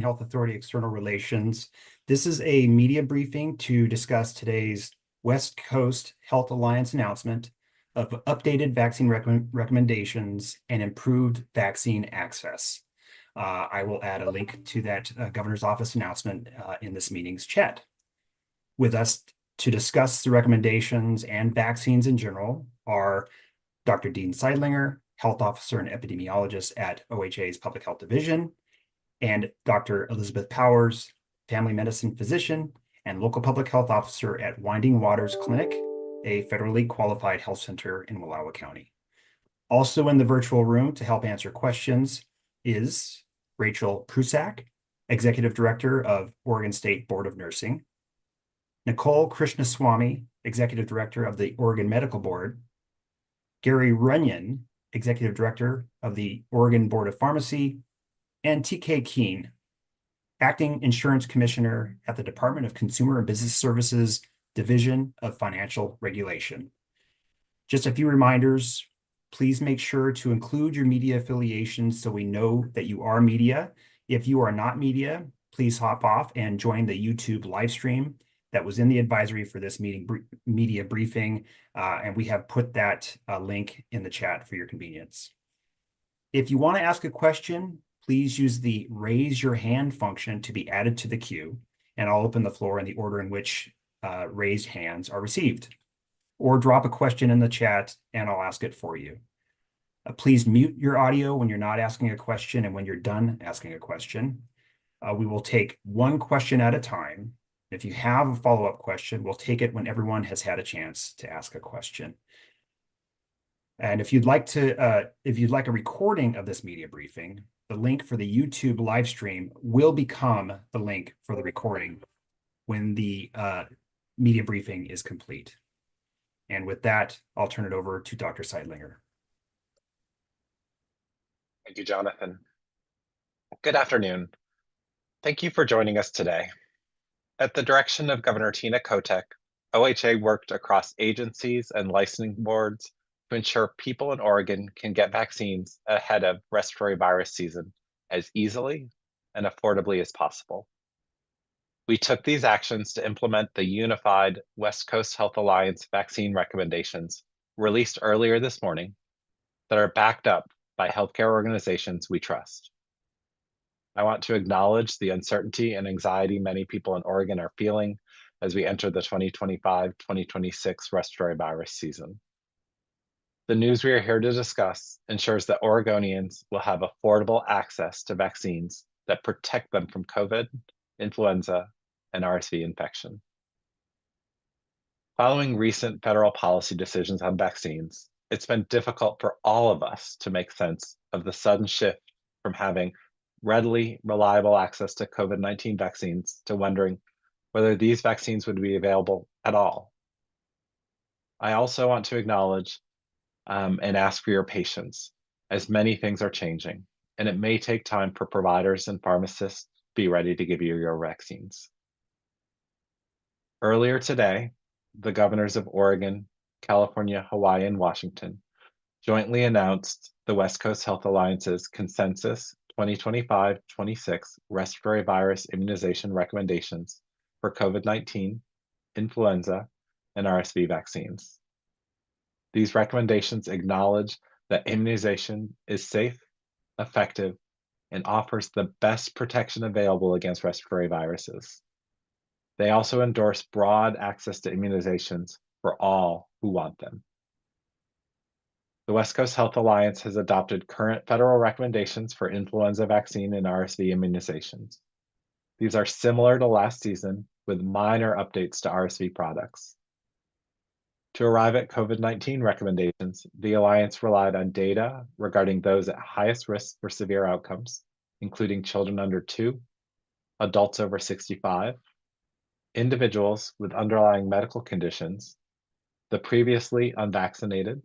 Health Authority External Relations. This is a media briefing to discuss today's West Coast Health Alliance announcement of updated vaccine recommendations and improved vaccine access. I will add a link to that governor's office announcement in this meeting's chat. With us to discuss the recommendations and vaccines in general are Dr. Dean Seidlinger, Health Officer and Epidemiologist at OHA's Public Health Division, and Dr. Elizabeth Powers, Family Medicine Physician and Local Public Health Officer at Winding Waters Clinic, a federally qualified health center in Wallowa County. Also in the virtual room to help answer questions is Rachel Prusak, Executive Director of Oregon State Board of Nursing, Nicole Krishnaswamy, Executive Director of the Oregon Medical Board, Gary Runyon, Executive Director of the Oregon Board of Pharmacy, and TK Keene, Acting Insurance Commissioner at the Department of Consumer and Business Services, Division of Financial Regulation. Just a few reminders. Please make sure to include your media affiliations so we know that you are media. If you are not media, please hop off and join the YouTube live stream that was in the advisory for this media briefing, and we have put that link in the chat for your convenience. If you want to ask a question, please use the raise your hand function to be added to the queue, and I'll open the floor in the order in which raised hands are received. Or drop a question in the chat and I'll ask it for you. Please mute your audio when you're not asking a question and when you're done asking a question. We will take one question at a time. If you have a follow-up question, we'll take it when everyone has had a chance to ask a question. And if you'd like a recording of this media briefing, the link for the YouTube live stream will become the link for the recording when the media briefing is complete. And with that, I'll turn it over to Dr. Seidlinger. Thank you, Jonathan. Good afternoon. Thank you for joining us today. At the direction of Governor Tina Kotek, OHA worked across agencies and licensing boards to ensure people in Oregon can get vaccines ahead of respiratory virus season as easily and affordably as possible. We took these actions to implement the unified West Coast Health Alliance vaccine recommendations released earlier this morning that are backed up by healthcare organizations we trust. I want to acknowledge the uncertainty and anxiety many people in Oregon are feeling as we enter the 2025-2026 respiratory virus season. The news we are here to discuss ensures that Oregonians will have affordable access to vaccines that protect them from COVID, influenza, and RSV infection. Following recent federal policy decisions on vaccines, it's been difficult for all of us to make sense of the sudden shift from having readily reliable access to COVID-19 vaccines to wondering whether these vaccines would be available at all. I also want to acknowledge and ask for your patience, as many things are changing, and it may take time for providers and pharmacists to be ready to give you your vaccines. Earlier today, the governors of Oregon, California, Hawaii, and Washington jointly announced the West Coast Health Alliance's consensus 2025-26 respiratory virus immunization recommendations for COVID-19, influenza, and RSV vaccines. These recommendations acknowledge that immunization is safe, effective, and offers the best protection available against respiratory viruses. They also endorse broad access to immunizations for all who want them. The West Coast Health Alliance has adopted current federal recommendations for influenza vaccine and RSV immunizations. These are similar to last season with minor updates to RSV products. To arrive at COVID-19 recommendations, the Alliance relied on data regarding those at highest risk for severe outcomes, including children under 2, adults over 65, individuals with underlying medical conditions, the previously unvaccinated,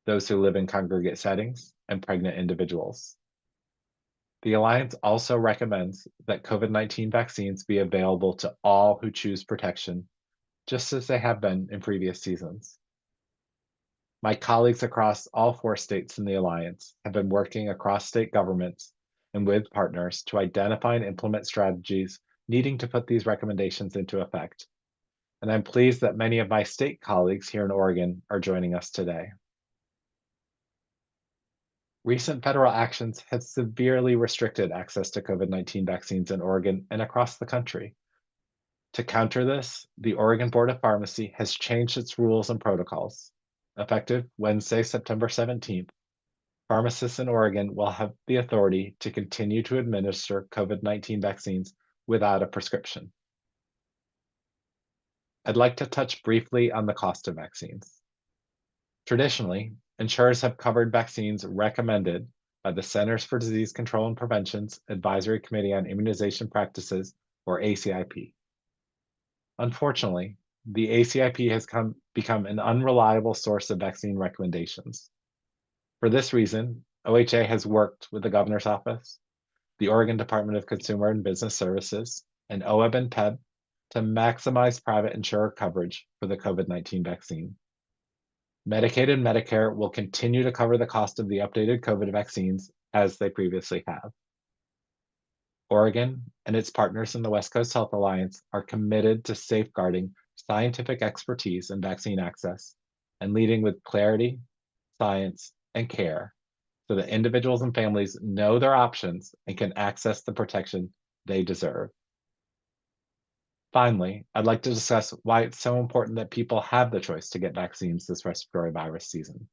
those who live in congregate settings, and pregnant individuals. The Alliance also recommends that COVID-19 vaccines be available to all who choose protection, just as they have been in previous seasons. My colleagues across all 4 states in the Alliance have been working across state governments and with partners to identify and implement strategies needing to put these recommendations into effect. And I'm pleased that many of my state colleagues here in Oregon are joining us today. Recent federal actions have severely restricted access to COVID-19 vaccines in Oregon and across the country. To counter this, the Oregon Board of Pharmacy has changed its rules and protocols. Effective Wednesday, September 17th, pharmacists in Oregon will have the authority to continue to administer COVID-19 vaccines without a prescription. I'd like to touch briefly on the cost of vaccines. Traditionally, insurers have covered vaccines recommended by the Centers for Disease Control and Prevention's Advisory Committee on Immunization Practices, or ACIP. Unfortunately, the ACIP has become an unreliable source of vaccine recommendations. For this reason, OHA has worked with the Governor's Office, the Oregon Department of Consumer and Business Services, and OEB and PEB to maximize private insurer coverage for the COVID-19 vaccine. Medicaid and Medicare will continue to cover the cost of the updated COVID vaccines as they previously have. Oregon and its partners in the West Coast Health Alliance are committed to safeguarding scientific expertise in vaccine access and leading with clarity, science, and care so that individuals and families know their options and can access the protection they deserve. Finally, I'd like to discuss why it's so important that people have the choice to get vaccines this respiratory virus season.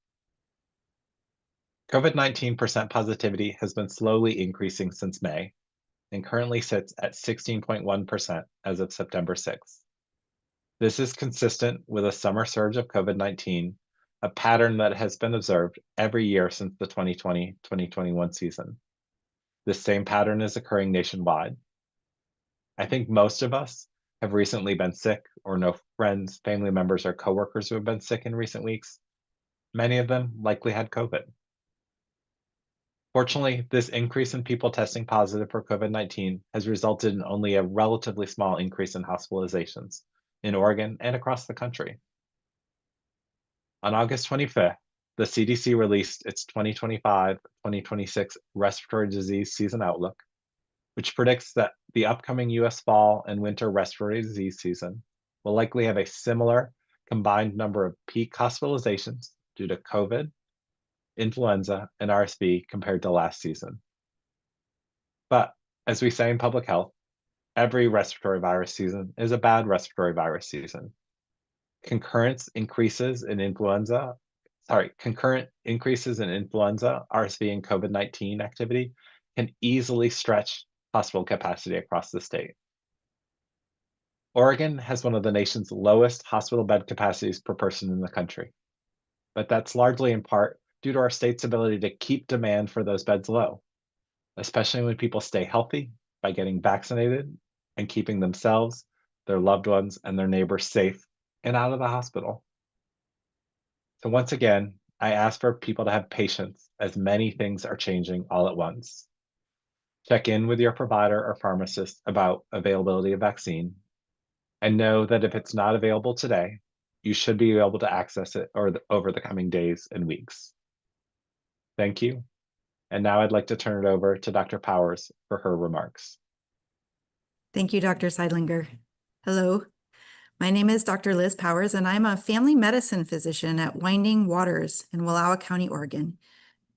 COVID-19 percent positivity has been slowly increasing since May and currently sits at 16.1% as of September 6th. This is consistent with a summer surge of COVID-19, a pattern that has been observed every year since the 2020-2021 season. This same pattern is occurring nationwide. I think most of us have recently been sick or know friends, family members, or coworkers who have been sick in recent weeks. Many of them likely had COVID. Fortunately, this increase in people testing positive for COVID-19 has resulted in only a relatively small increase in hospitalizations in Oregon and across the country. On August 25th, the CDC released its 2025-2026 respiratory disease season outlook, which predicts that the upcoming US fall and winter respiratory disease season will likely have a similar combined number of peak hospitalizations due to COVID, influenza, and RSV compared to last season. But as we say in public health, every respiratory virus season is a bad respiratory virus season. Concurrent increases in influenza, RSV, and COVID-19 activity can easily stretch hospital capacity across the state. Oregon has one of the nation's lowest hospital bed capacities per person in the country, but that's largely in part due to our state's ability to keep demand for those beds low, especially when people stay healthy by getting vaccinated and keeping themselves, their loved ones, and their neighbors safe and out of the hospital. So once again, I ask for people to have patience as many things are changing all at once. Check in with your provider or pharmacist about availability of vaccine, and know that if it's not available today, you should be able to access it over the coming days and weeks. Thank you. And now I'd like to turn it over to Dr. Powers for her remarks. Thank you, Dr. Seidlinger. Hello, my name is Dr. Liz Powers, and I'm a family medicine physician at Winding Waters in Wallowa County, Oregon.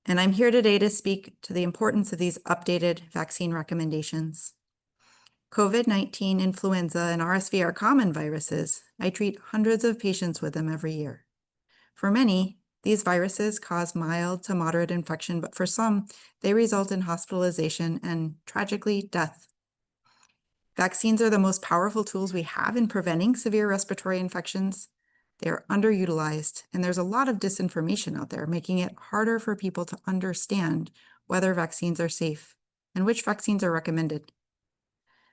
And I'm here today to speak to the importance of these updated vaccine recommendations. COVID-19, influenza, and RSV are common viruses. I treat hundreds of patients with them every year. For many, these viruses cause mild to moderate infection, but for some, they result in hospitalization and, tragically, death. Vaccines are the most powerful tools we have in preventing severe respiratory infections. They are underutilized, and there's a lot of disinformation out there, making it harder for people to understand whether vaccines are safe and which vaccines are recommended.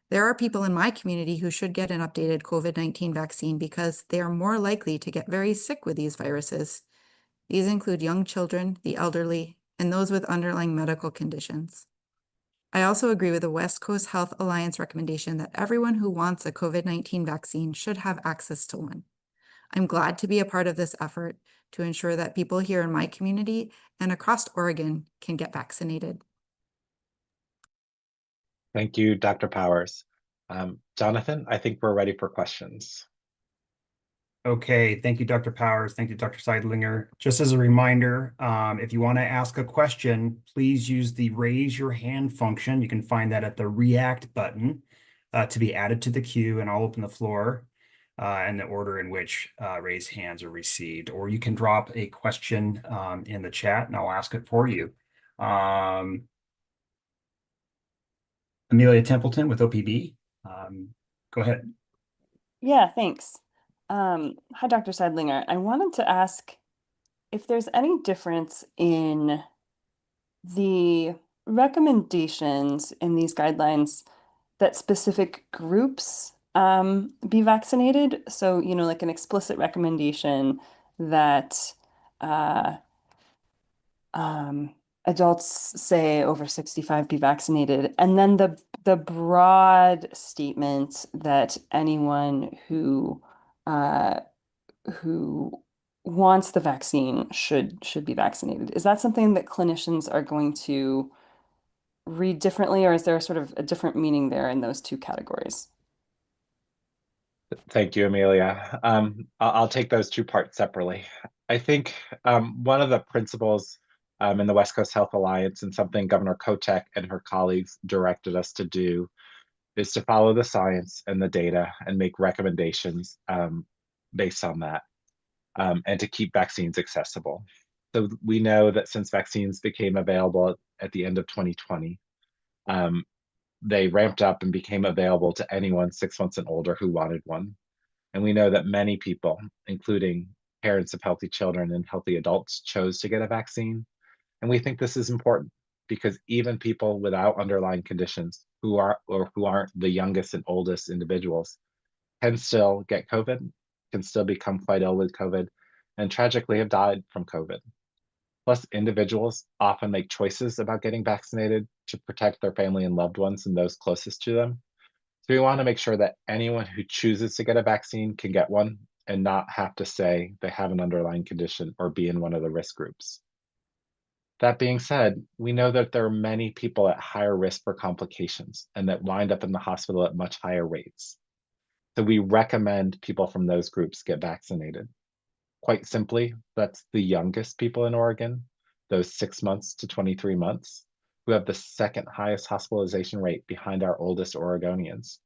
There are people in my community who should get an updated COVID-19 vaccine because they are more likely to get very sick with these viruses. These include young children, the elderly, and those with underlying medical conditions. I also agree with the West Coast Health Alliance recommendation that everyone who wants a COVID-19 vaccine should have access to one. I'm glad to be a part of this effort to ensure that people here in my community and across Oregon can get vaccinated. Thank you, Dr. Powers. Jonathan, I think we're ready for questions. Okay, thank you, Dr. Powers. Thank you, Dr. Seidlinger. Just as a reminder, if you want to ask a question, please use the raise your hand function. You can find that at the react button to be added to the queue, and I'll open the floor in the order in which raised hands are received. Or you can drop a question in the chat and I'll ask it for you. Amelia Templeton with OPB. Go ahead. Yeah, thanks. Hi, Dr. Seidlinger. I wanted to ask if there's any difference in the recommendations in these guidelines that specific groups be vaccinated. So, like an explicit recommendation that uh, um, adults, say over 65, be vaccinated, and then the broad statement that anyone uh, who wants the vaccine should be vaccinated. Is that something that clinicians are going to read differently, or is there sort of a different meaning there in those two categories? Thank you, Amelia. I'll take those two parts separately. I think one of the principles in the West Coast Health Alliance, and something Governor Kotek and her colleagues directed us to do, is to follow the science and the data and make recommendations based on that, and to keep vaccines accessible. So we know that since vaccines became available at the end of 2020, they ramped up and became available to anyone 6 months and older who wanted one. And we know that many people, including parents of healthy children and healthy adults, chose to get a vaccine. And we think this is important because even people without underlying conditions who aren't the youngest and oldest individuals can still get COVID, can still become quite ill with COVID, and tragically have died from COVID. Plus, individuals often make choices about getting vaccinated to protect their family and loved ones and those closest to them. So we want to make sure that anyone who chooses to get a vaccine can get one and not have to say they have an underlying condition or be in one of the risk groups. That being said, we know that there are many people at higher risk for complications and that wind up in the hospital at much higher rates. So we recommend people from those groups get vaccinated. Quite simply, that's the youngest people in Oregon, those 6 months to 23 months, who have the second highest hospitalization rate behind our oldest Oregonians.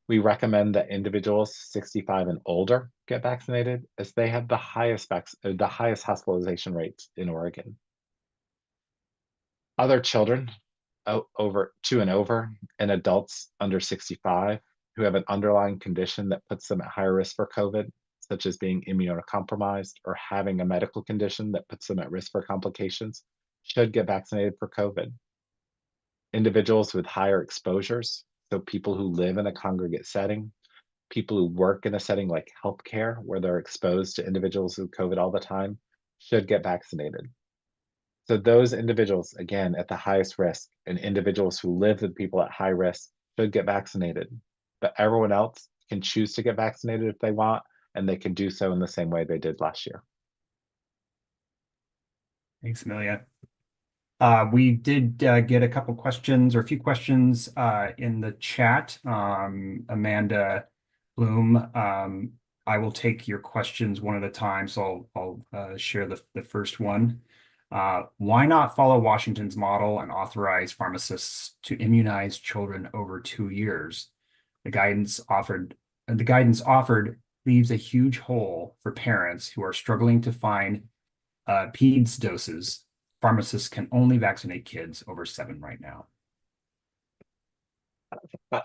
We recommend that individuals 65 and older get vaccinated, as they have the highest hospitalization rates in Oregon. Other children over 2 and over, and adults under 65 who have an underlying condition that puts them at higher risk for COVID, such as being immunocompromised or having a medical condition that puts them at risk for complications, should get vaccinated for COVID. Individuals with higher exposures, so people who live in a congregate setting, people who work in a setting like healthcare, where they're exposed to individuals with COVID all the time, should get vaccinated. So those individuals, again, at the highest risk, and individuals who live with people at high risk, should get vaccinated. But everyone else can choose to get vaccinated if they want, and they can do so in the same way they did last year. Thanks, Amelia. We did get a couple questions or a few questions in the chat. Amanda Bloom, I will take your questions one at a time, so I'll share the first one. Why not follow Washington's model and authorize pharmacists to immunize children over 2 years? The guidance offered leaves a huge hole for parents who are struggling to find PEDS doses. Pharmacists can only vaccinate kids over 7 right now.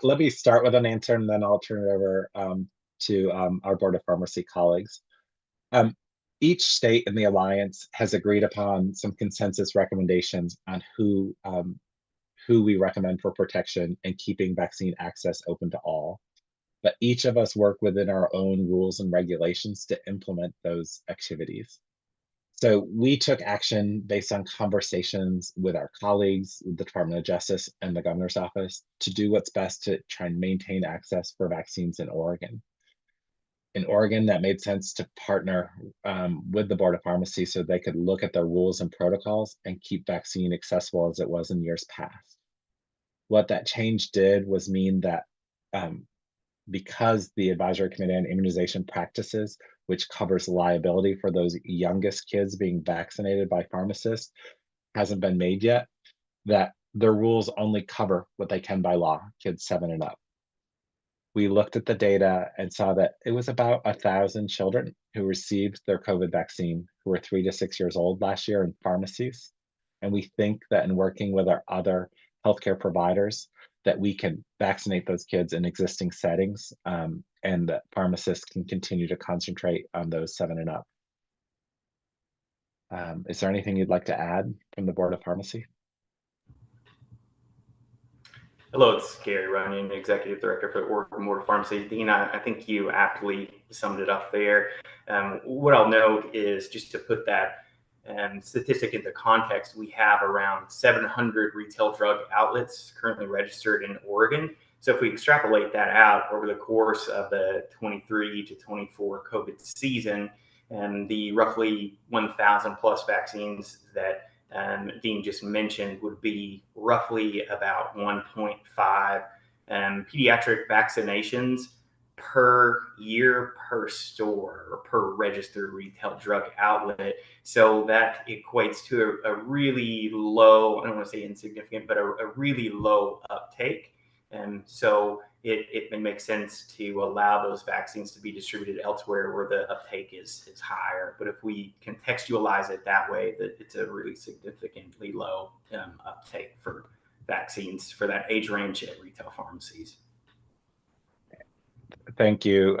Let me start with an answer, and then I'll turn it over to our Board of Pharmacy colleagues. Each state in the Alliance has agreed upon some consensus recommendations on who we recommend for protection and keeping vaccine access open to all. But each of us work within our own rules and regulations to implement those activities. So we took action based on conversations with our colleagues, with the Department of Justice and the governor's office, to do what's best to try and maintain access for vaccines in Oregon. In Oregon, that made sense to partner with the Board of Pharmacy so they could look at the rules and protocols and keep vaccine accessible as it was in years past. What that change did was mean that because the Advisory Committee on Immunization Practices, which covers liability for those youngest kids being vaccinated by pharmacists, hasn't been made yet, that the rules only cover what they can by law, kids 7 and up. We looked at the data and saw that it was about 1,000 children who received their COVID vaccine who were 3 to 6 years old last year in pharmacies. And we think that in working with our other healthcare providers, that we can vaccinate those kids in existing settings, and that pharmacists can continue to concentrate on those 7 and up. Is there anything you'd like to add from the Board of Pharmacy? Hello, it's Gary Runyon, Executive Director for the Oregon Board of Pharmacy. Dean, I think you aptly summed it up there. What I'll note is, just to put that statistic into context, we have around 700 retail drug outlets currently registered in Oregon. So if we extrapolate that out over the course of the 23 to 24 COVID season, and the roughly 1,000 plus vaccines that Dean just mentioned would be roughly about 1.5 pediatric vaccinations per year per store or per registered retail drug outlet. So that equates to a really low, I don't want to say insignificant, but a really low uptake. And so it may make sense to allow those vaccines to be distributed elsewhere where the uptake is higher. But if we contextualize it that way, that it's a really significantly low uptake for vaccines for that age range at retail pharmacies. Thank you,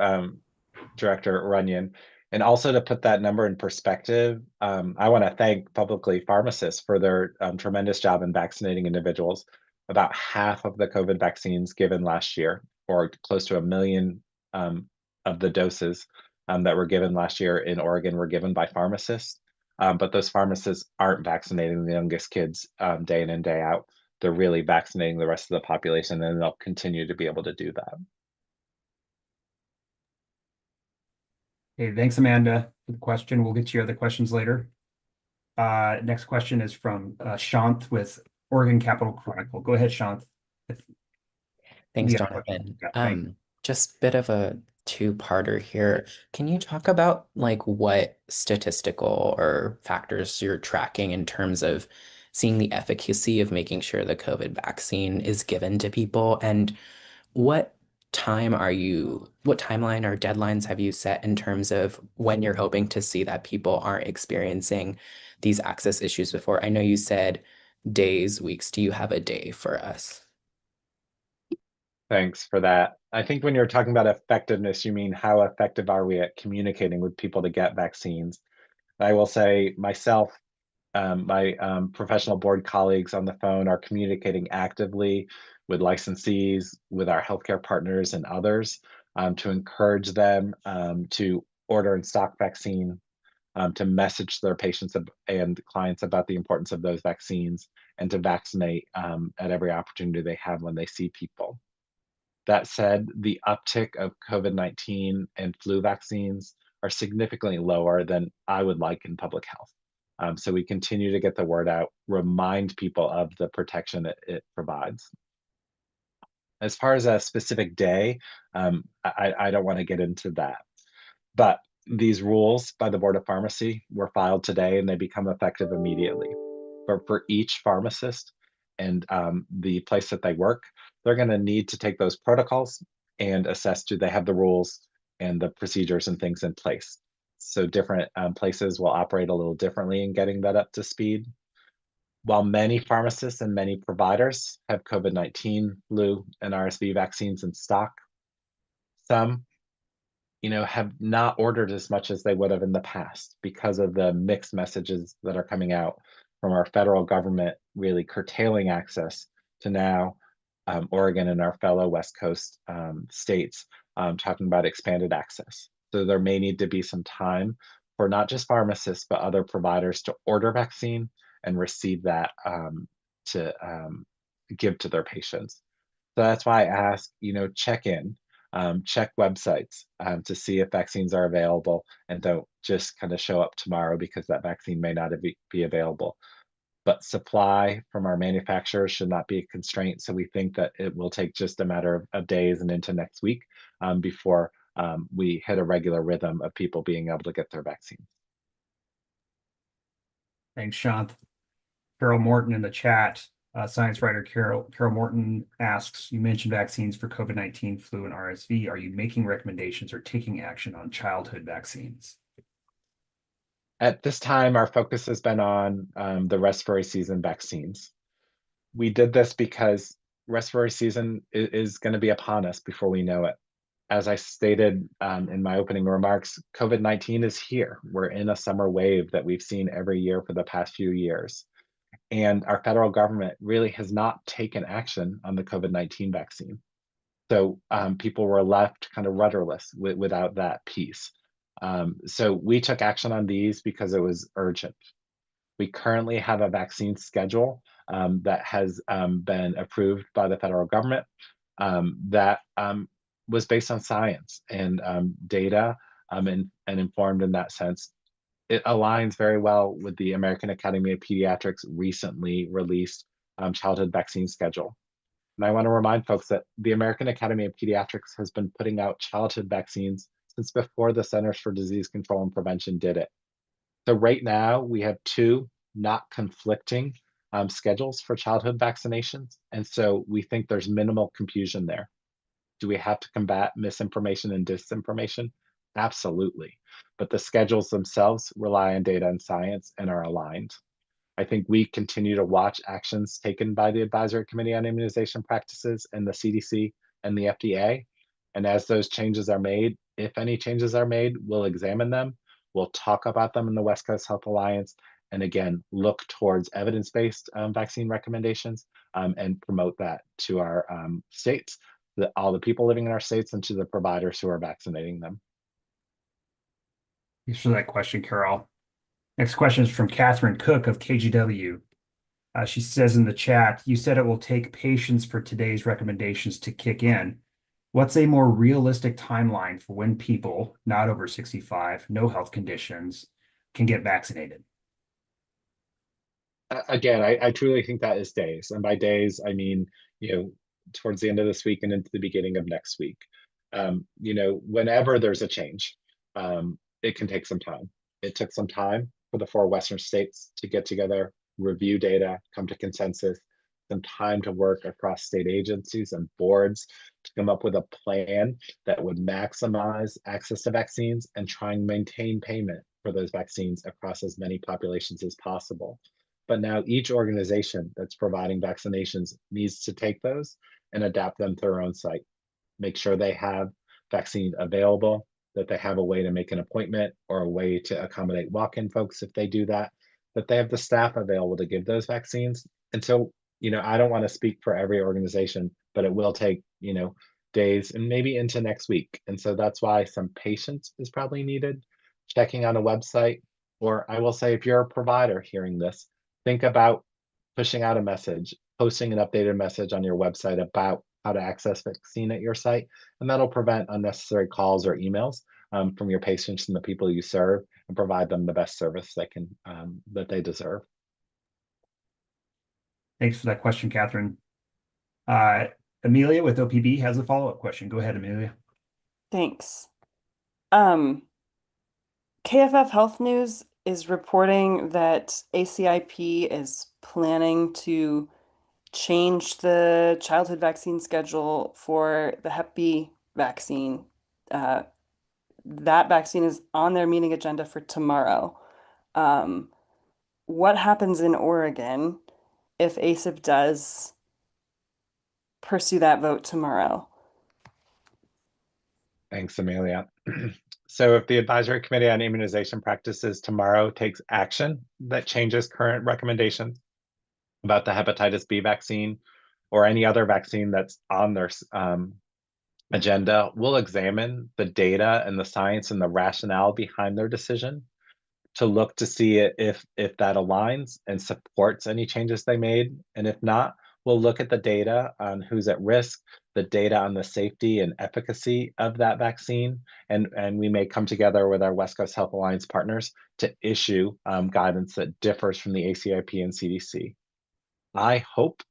Director Runyon. And also, to put that number in perspective, I want to thank publicly pharmacists for their tremendous job in vaccinating individuals. About half of the COVID vaccines given last year, or close to 1 million of the doses that were given last year in Oregon, were given by pharmacists. But those pharmacists aren't vaccinating the youngest kids day in and day out. They're really vaccinating the rest of the population, and they'll continue to be able to do that. Hey, thanks, Amanda, for the question. We'll get to your other questions later. Next question is from Shant with Oregon Capital Chronicle. Go ahead, Shant. Thanks, Yeah, Jonathan. yeah, Just a bit of a two-parter here. Can you talk about like what statistical or factors you're tracking in terms of seeing the efficacy of making sure the COVID vaccine is given to people? And what timeline or deadlines have you set in terms of when you're hoping to see that people aren't experiencing these access issues before? I know you said days, weeks. Do you have a day for us? Thanks for that. I think when you're talking about effectiveness, you mean how effective are we at communicating with people to get vaccines? I will say myself, my professional board colleagues on the phone are communicating actively with licensees, with our healthcare partners and others, to encourage them to order and stock vaccine, to message their patients and clients about the importance of those vaccines, and to vaccinate at every opportunity they have when they see people. That said, the uptick of COVID-19 and flu vaccines are significantly lower than I would like in public health. So we continue to get the word out, remind people of the protection that it provides. As far as a specific day, I don't want to get into that. But these rules by the Board of Pharmacy were filed today, and they become effective immediately. For each pharmacist and the place that they work, they're going to need to take those protocols and assess, do they have the rules and the procedures and things in place. So different places will operate a little differently in getting that up to speed. While many pharmacists and many providers have COVID-19, flu, and RSV vaccines in stock, some have not ordered as much as they would have in the past because of the mixed messages that are coming out from our federal government, really curtailing access, to now Oregon and our fellow West Coast states talking about expanded access. So there may need to be some time for not just pharmacists, but other providers to order vaccine and receive that to give to their patients. So that's why I ask, check in. Check websites to see if vaccines are available, and don't just kind of show up tomorrow because that vaccine may not be available. but supply from our manufacturers should not be a constraint. So we think that it will take just a matter of days and into next week before we hit a regular rhythm of people being able to get their vaccine. Thanks, Shant. Carol Morton in the chat, science writer Carol Morton asks, you mentioned vaccines for COVID-19, flu, and RSV. Are you making recommendations or taking action on childhood vaccines? At this time, our focus has been on the respiratory season vaccines. We did this because respiratory season is going to be upon us before we know it. As I stated in my opening remarks, COVID-19 is here. We're in a summer wave that we've seen every year for the past few years. And our federal government really has not taken action on the COVID-19 vaccine. So people were left kind of rudderless without that piece. So we took action on these because it was urgent. We currently have a vaccine schedule that has been approved by the federal government that was based on science and data and informed in that sense. It aligns very well with the American Academy of Pediatrics recently released childhood vaccine schedule. And I want to remind folks that the American Academy of Pediatrics has been putting out childhood vaccines since before the Centers for Disease Control and Prevention did it. So right now we have two not conflicting schedules for childhood vaccinations. And so we think there's minimal confusion there. Do we have to combat misinformation and disinformation? Absolutely. But the schedules themselves rely on data and science and are aligned. I think we continue to watch actions taken by the Advisory Committee on Immunization Practices and the CDC and the FDA. And as those changes are made, if any changes are made, we'll examine them. We'll talk about them in the West Coast Health Alliance. And again, look towards evidence-based vaccine recommendations and promote that to our states, all the people living in our states, and to the providers who are vaccinating them. Thanks for that question, Carol. Next question is from Catherine Cook of KGW. She says in the chat, you said it will take patience for today's recommendations to kick in. What's a more realistic timeline for when people not over 65, no health conditions, can get vaccinated? Again, I truly think that is days. And by days, I mean, towards the end of this week and into the beginning of next week. Whenever there's a change, it can take some time. It took some time for the 4 Western states to get together, review data, come to consensus, some time to work across state agencies and boards to come up with a plan that would maximize access to vaccines and try and maintain payment for those vaccines across as many populations as possible. But now each organization that's providing vaccinations needs to take those and adapt them to their own site. Make sure they have vaccine available, that they have a way to make an appointment or a way to accommodate walk-in folks if they do that they have the staff available to give those vaccines. And so, I don't want to speak for every organization, but it will take, days and maybe into next week. And so that's why some patience is probably needed, checking on a website, or I will say, if you're a provider hearing this, think about pushing out a message, posting an updated message on your website about how to access vaccine at your site, and that'll prevent unnecessary calls or emails from your patients and the people you serve, and provide them the best service that they deserve. Thanks for that question, Catherine. Amelia with OPB has a follow-up question. Go ahead, Amelia. Thanks. KFF Health News is reporting that ACIP is planning to change the childhood vaccine schedule for the Hep B vaccine. That vaccine is on their meeting agenda for tomorrow. What happens in Oregon if ACIP does pursue that vote tomorrow? Thanks, Amelia. So if the Advisory Committee on Immunization Practices tomorrow takes action that changes current recommendations about the hepatitis B vaccine or any other vaccine that's on their agenda, we'll examine the data and the science and the rationale behind their decision to look to see if that aligns and supports any changes they made. And if not, We'll look at the data on who's at risk, the data on the safety and efficacy of that vaccine, and we may come together with our West Coast Health Alliance partners to issue guidance that differs from the ACIP and CDC. I hope,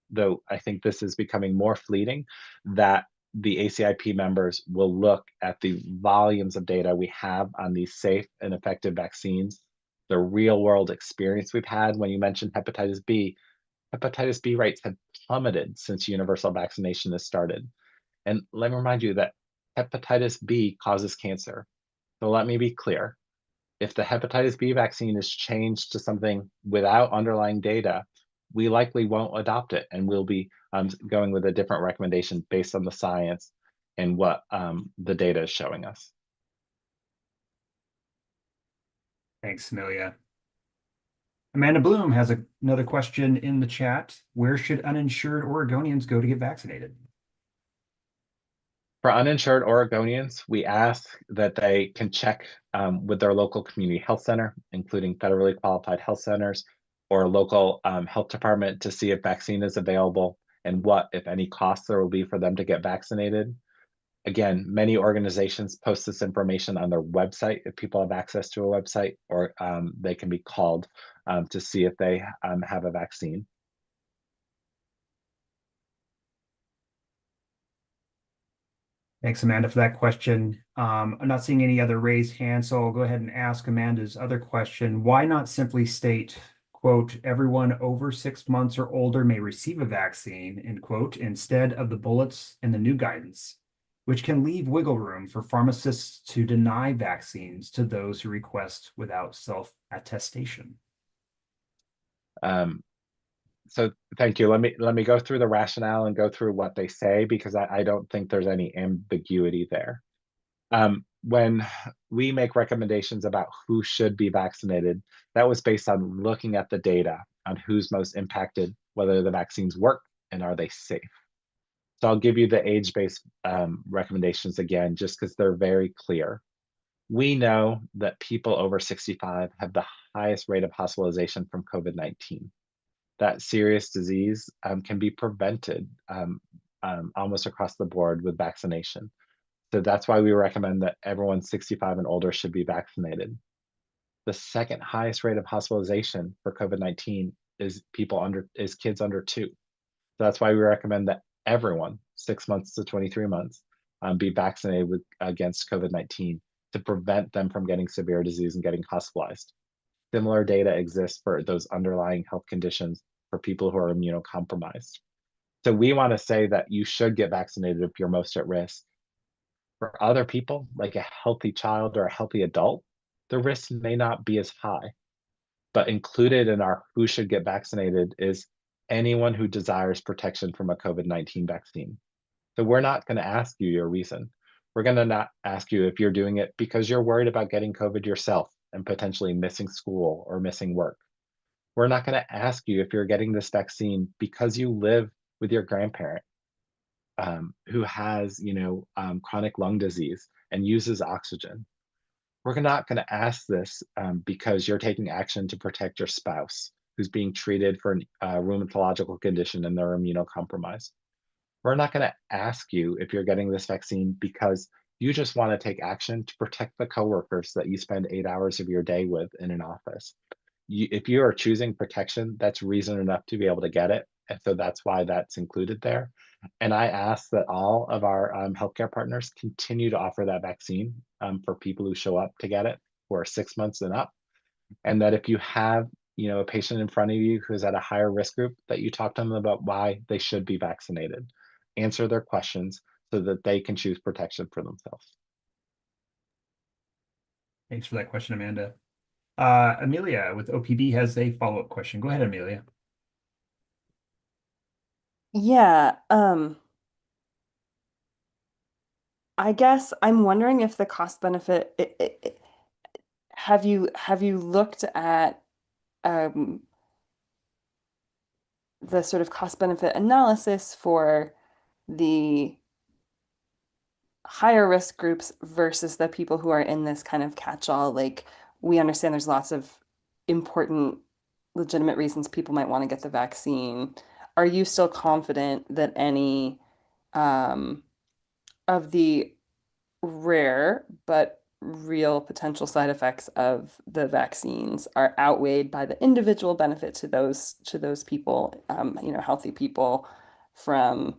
though I think this is becoming more fleeting, that the ACIP members will look at the volumes of data we have on these safe and effective vaccines, the real world experience we've had. When you mentioned hepatitis B rates have plummeted since universal vaccination has started. And let me remind you that hepatitis B causes cancer. So let me be clear. If the hepatitis B vaccine is changed to something without underlying data, we likely won't adopt it, and we'll be going with a different recommendation based on the science and what the data is showing us. Thanks, Amelia. Amanda Bloom has another question in the chat. Where should uninsured Oregonians go to get vaccinated? For uninsured Oregonians, we ask that they can check with their local community health center, including federally qualified health centers, or local health department to see if vaccine is available and what, if any, costs there will be for them to get vaccinated. Again, many organizations post this information on their website if people have access to a website, or they can be called to see if they have a vaccine. Thanks, Amanda, for that question. I'm not seeing any other raised hands, so I'll go ahead and ask Amanda's other question. Why not simply state, quote, everyone over 6 months or older may receive a vaccine, end quote, instead of the bullets in the new guidance, which can leave wiggle room for pharmacists to deny vaccines to those who request without self-attestation? So thank you. Let me go through the rationale and go through what they say, because I don't think there's any ambiguity there. When we make recommendations about who should be vaccinated, that was based on looking at the data on who's most impacted, whether the vaccines work, and are they safe. So I'll give you the age-based recommendations again, just because they're very clear. We know that people over 65 have the highest rate of hospitalization from COVID-19. That serious disease can be prevented almost across the board with vaccination. So that's why we recommend that everyone 65 and older should be vaccinated. The second highest rate of hospitalization for COVID-19 is kids under 2. So that's why we recommend that everyone 6 months to 23 months be vaccinated against COVID-19 to prevent them from getting severe disease and getting hospitalized. Similar data exists for those underlying health conditions for people who are immunocompromised. So we want to say that you should get vaccinated if you're most at risk. For other people, like a healthy child or a healthy adult, the risk may not be as high. But included in our who should get vaccinated is anyone who desires protection from a COVID-19 vaccine. So we're not going to ask you your reason. We're going to not ask you if you're doing it because you're worried about getting COVID yourself and potentially missing school or missing work. We're not going to ask you if you're getting this vaccine because you live with your grandparent who has, chronic lung disease and uses oxygen. We're not going to ask this because you're taking action to protect your spouse who's being treated for a rheumatological condition and they're immunocompromised. We're not going to ask you if you're getting this vaccine because you just want to take action to protect the coworkers that you spend 8 hours of your day with in an office. If you are choosing protection, that's reason enough to be able to get it. And so that's why that's included there. And I ask that all of our healthcare partners continue to offer that vaccine for people who show up to get it, who are 6 months and up. And that if you have, a patient in front of you who's at a higher risk group, that you talk to them about why they should be vaccinated. Answer their questions so that they can choose protection for themselves. Thanks for that question, Amanda. Amelia with OPB has a follow-up question. Go ahead, Amelia. Yeah, I guess I'm wondering if the cost benefit, have you looked at the sort of cost benefit analysis for the higher risk groups versus the people who are in this kind of catch-all? Like, we understand there's lots of important legitimate reasons people might want to get the vaccine. are you still confident that any of the rare but real potential side effects of the vaccines are outweighed by the individual benefit to those people, healthy people from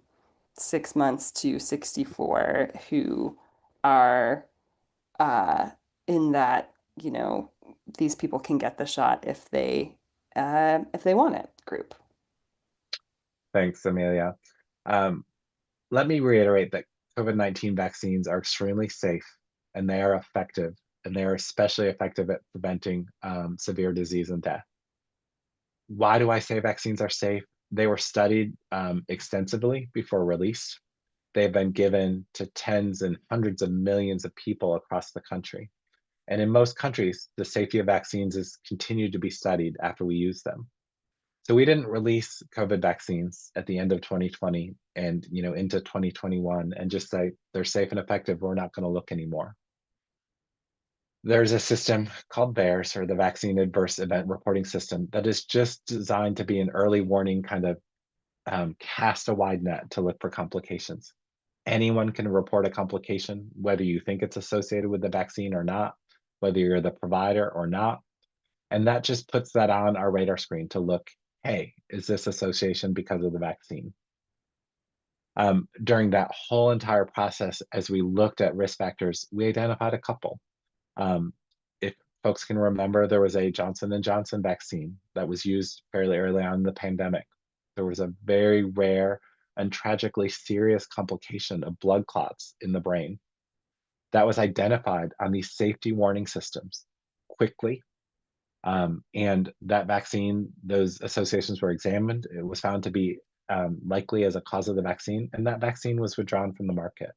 6 months to 64 who are uh, in that, these people can get the shot if they want it group. Thanks, Amelia. Let me reiterate that COVID-19 vaccines are extremely safe and they are effective, and they are especially effective at preventing severe disease and death. Why do I say vaccines are safe? They were studied extensively before release. They've been given to tens and hundreds of millions of people across the country. And in most countries, the safety of vaccines is continued to be studied after we use them. So we didn't release COVID vaccines at the end of 2020 and into 2021 and just say they're safe and effective, we're not going to look anymore. There's a system called VAERS, or the Vaccine Adverse Event Reporting System, that is just designed to be an early warning, kind of cast a wide net to look for complications. Anyone can report a complication, whether you think it's associated with the vaccine or not, whether you're the provider or not. And that just puts that on our radar screen to look, hey, is this association because of the vaccine? During that whole entire process, as we looked at risk factors, we identified a couple. If folks can remember, there was a Johnson & Johnson vaccine that was used fairly early on in the pandemic. There was a very rare and tragically serious complication of blood clots in the brain that was identified on these safety warning systems quickly. And that vaccine, those associations were examined. It was found to be likely as a cause of the vaccine, and that vaccine was withdrawn from the market.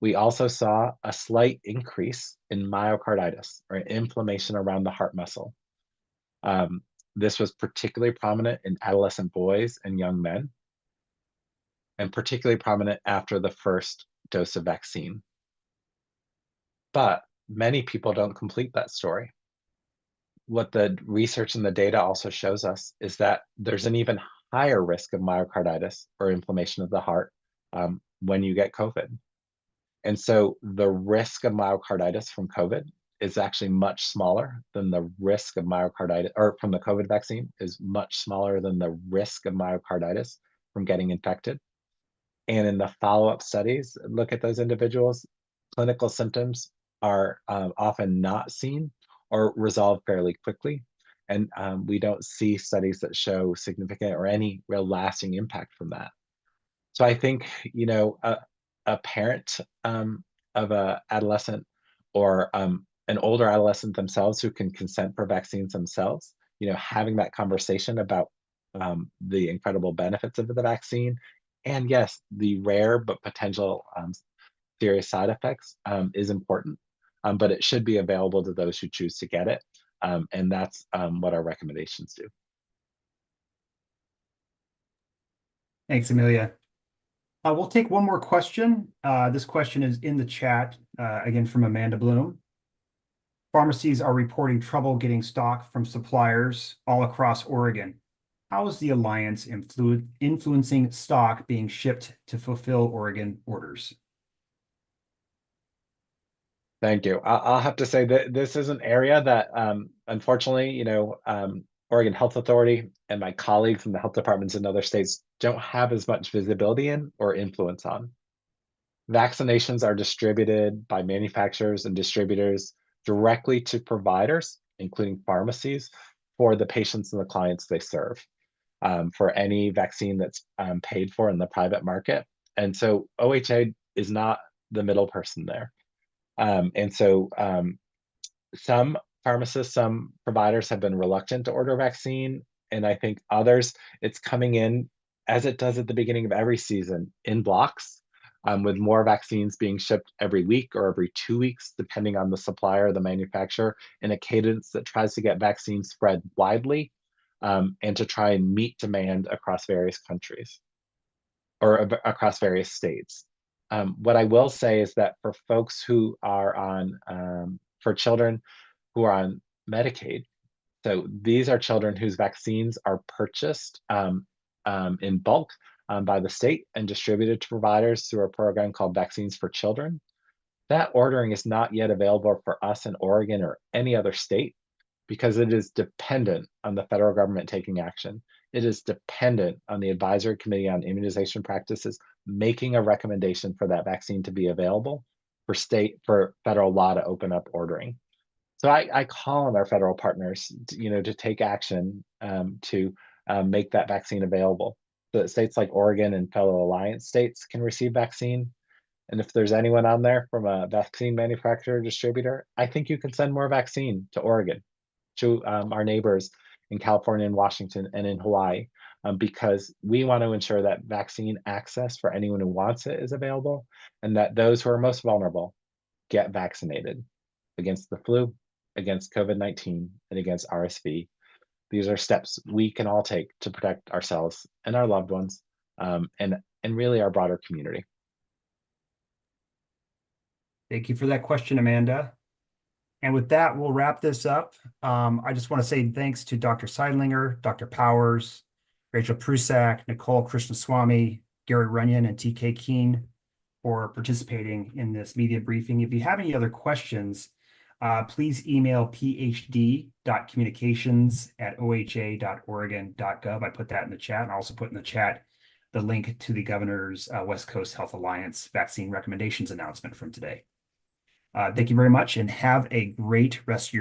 We also saw a slight increase in myocarditis, or inflammation around the heart muscle. This was particularly prominent in adolescent boys and young men, and particularly prominent after the first dose of vaccine. But many people don't complete that story. What the research and the data also shows us is that there's an even higher risk of myocarditis, or inflammation of the heart, when you get COVID. And so the risk of myocarditis from COVID is actually much smaller than the risk of myocarditis, or from the COVID vaccine is much smaller than the risk of myocarditis from getting infected. And in the follow-up studies, look at those individuals, clinical symptoms are often not seen or resolved fairly quickly. And we don't see studies that show significant or any real lasting impact from that. So I think, a parent of an adolescent, or an older adolescent themselves who can consent for vaccines themselves, having that conversation about the incredible benefits of the vaccine, and yes, the rare but potential serious side effects is important, but it should be available to those who choose to get it. And that's what our recommendations do. Thanks, Amelia. We'll take one more question. This question is in the chat, again from Amanda Bloom. Pharmacies are reporting trouble getting stock from suppliers all across Oregon. How is the Alliance influencing stock being shipped to fulfill Oregon orders? Thank you. I'll have to say that this is an area that, unfortunately, Oregon Health Authority and my colleagues in the health departments in other states don't have as much visibility in or influence on. Vaccinations are distributed by manufacturers and distributors directly to providers, including pharmacies, for the patients and the clients they serve, for any vaccine that's paid for in the private market. And so OHA is not the middle person there. And so some pharmacists, some providers have been reluctant to order vaccine. And I think others, it's coming in, as it does at the beginning of every season, in blocks, with more vaccines being shipped every week or every 2 weeks, depending on the supplier or the manufacturer, in a cadence that tries to get vaccines spread widely, and to try and meet demand across various countries or across various states. What I will say is that for folks who are on, for children who are on Medicaid, so these are children whose vaccines are purchased in bulk by the state and distributed to providers through a program called Vaccines for Children. That ordering is not yet available for us in Oregon or any other state because it is dependent on the federal government taking action. It is dependent on the Advisory Committee on Immunization Practices making a recommendation for that vaccine to be available for federal law to open up ordering. So I call on our federal partners, to take action to make that vaccine available, so that states like Oregon and fellow alliance states can receive vaccine. And if there's anyone on there from a vaccine manufacturer or distributor, I think you can send more vaccine to Oregon, to our neighbors in California and Washington and in Hawaii, because we want to ensure that vaccine access for anyone who wants it is available, and that those who are most vulnerable get vaccinated against the flu, against COVID-19, and against RSV. These are steps we can all take to protect ourselves and our loved ones, and really our broader community. Thank you for that question, Amanda. And with that, we'll wrap this up. I just want to say thanks to Dr. Seidlinger, Dr. Powers, Rachel Prusak, Nicole Krishnaswamy, Gary Runyon, and TK Keene for participating in this media briefing. If you have any other questions, please email phd.communications@oha.oregon.gov. I put that in the chat, and I also put in the chat the link to the governor's West Coast Health Alliance vaccine recommendations announcement from today. Thank you very much and have a great rest of your